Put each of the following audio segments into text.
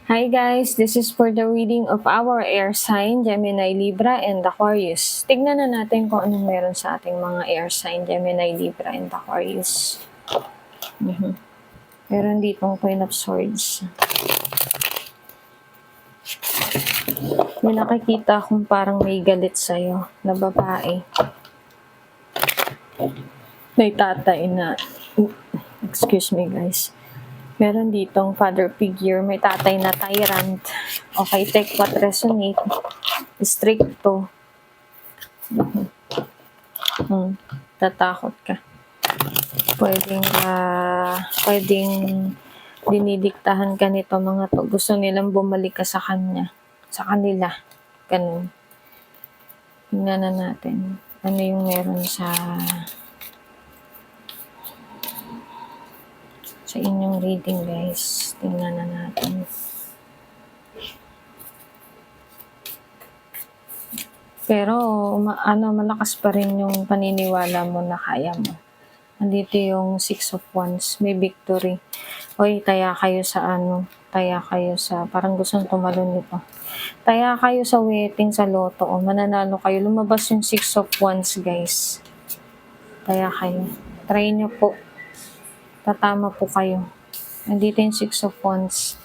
Hi guys, this is for the reading of our air sign, Gemini, Libra, and Aquarius. Tignan na natin kung anong meron sa ating mga air sign, Gemini, Libra, and Aquarius. Meron ditong Queen of Swords. May nakikita akong parang may galit sa'yo na babae. May tatay na, excuse me guys. Meron ditong father figure, may tatay na tyrant. Okay, take what resonate. Stricto. Tatakot ka. Pwedeng dinidiktahan ka nito mga to. Gusto nilang bumalik ka sa kanila. Ganun. Tingnan na natin. Ano yung meron sa inyong reading guys. Tingnan na natin. Pero malakas pa rin yung paniniwala mo na kaya mo. Andito yung 6 of Wands, may victory. Oy, taya kayo sa parang gustong tumalon nito. Taya kayo sa wedding, sa loto, mananalo kayo. Lumabas yung 6 of Wands guys. Taya kayo. Try nyo po. Tatama po kayo. Andito yung 6 of Wands.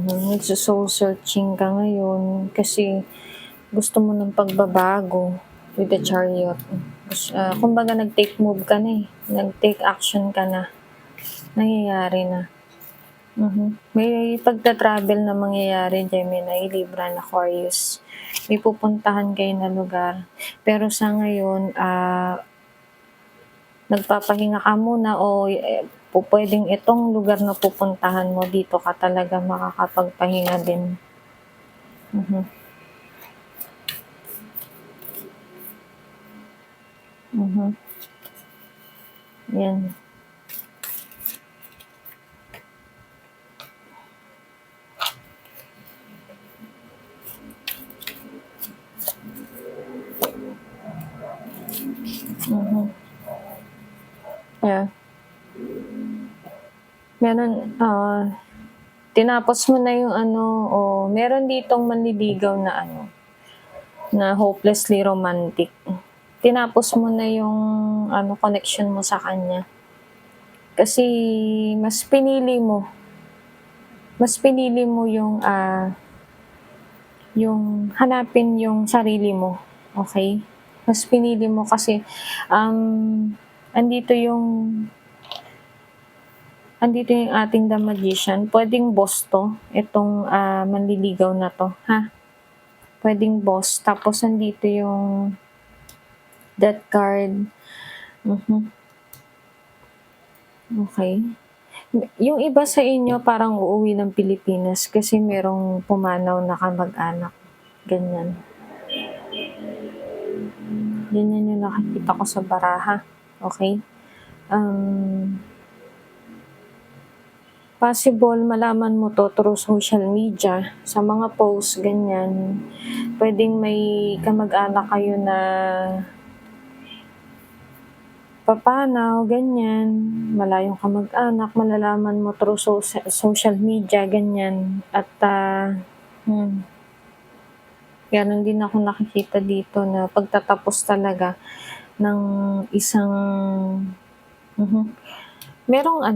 Nagso-soul searching ka ngayon kasi gusto mo ng pagbabago with the Chariot. Kumbaga nag-take move ka na eh. Nag-take action ka na. Nangyayari na. May pagta-travel na mangyayari, Gemini, Libra, and Aquarius. May pupuntahan kayo na lugar. Pero sa ngayon, nagpapahinga ka muna o pwedeng itong lugar na pupuntahan mo, dito ka talaga makakapagpahinga din. Yan. Yeah. Meron, tinapos mo na yung meron ditong manliligaw na na hopelessly romantic. Tinapos mo na yung connection mo sa kanya. Kasi mas pinili mo yung hanapin yung sarili mo. Okay? Mas pinili mo kasi andito yung ating The Magician. Pwedeng boss to, itong manliligaw na to, ha? Pwedeng boss. Tapos andito yung Death card. Okay. Yung iba sa inyo parang uuwi ng Pilipinas kasi merong pumanaw na kamag-anak. Ganyan. Ganyan yung nakikita ko sa baraha. Okay? Possible malaman mo to through social media, sa mga posts, ganyan. Pwedeng may kamag-anak kayo na papanaw, ganyan. Malayong kamag-anak, malalaman mo through social media, ganyan. At ganun din ako nakikita dito na pagtatapos talaga ng isang merong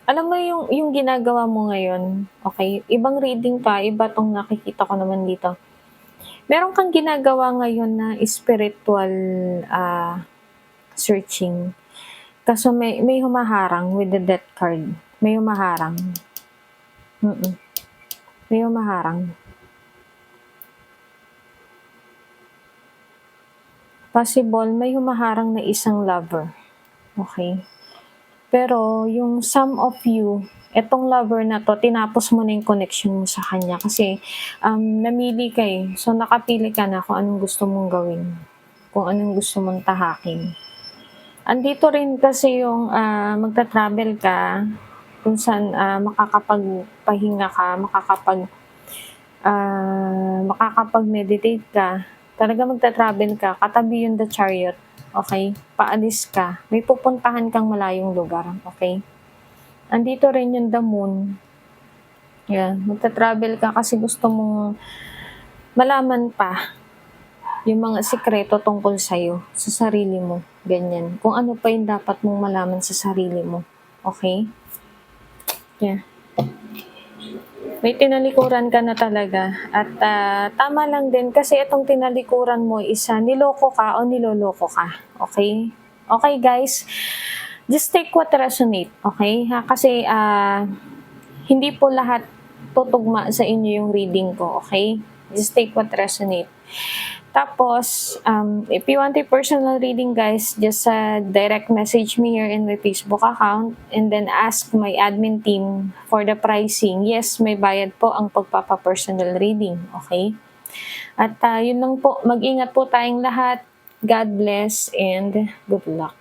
alam mo yung ginagawa mo ngayon, okay? Ibang reading pa, iba tong nakikita ko naman dito. Meron kang ginagawa ngayon na spiritual searching. Kaso may humaharang with the Death card. May humaharang. May humaharang. Possible may humaharang na isang lover. Okay? Pero yung some of you, etong lover na to, tinapos mo na yung connection mo sa kanya kasi namili ka eh. So nakapili ka na kung anong gusto mong gawin. Kung anong gusto mong tahakin. Andito rin kasi yung magta-travel ka, kung saan makakapagpahinga ka, makakapag-meditate ka, talaga magta-travel ka, katabi yung The Chariot, okay? Paalis ka, may pupuntahan kang malayong lugar, okay? Andito rin yung The Moon. Yan, magta-travel ka kasi gusto mong malaman pa yung mga sikreto tungkol sa'yo, sa sarili mo, ganyan. Kung ano pa yung dapat mong malaman sa sarili mo, okay? Yeah. May tinalikuran ka na talaga at tama lang din kasi itong tinalikuran mo isa niloko ka o niloloko ka, okay? Okay guys, just take what resonate, okay? Kasi hindi po lahat tutugma sa inyo yung reading ko, okay? Just take what resonate. Tapos, if you want a personal reading, guys, just direct message me here in my Facebook account and then ask my admin team for the pricing. Yes, may bayad po ang pagpapa-personal reading, okay? At yun lang po, mag-ingat po tayong lahat. God bless and good luck.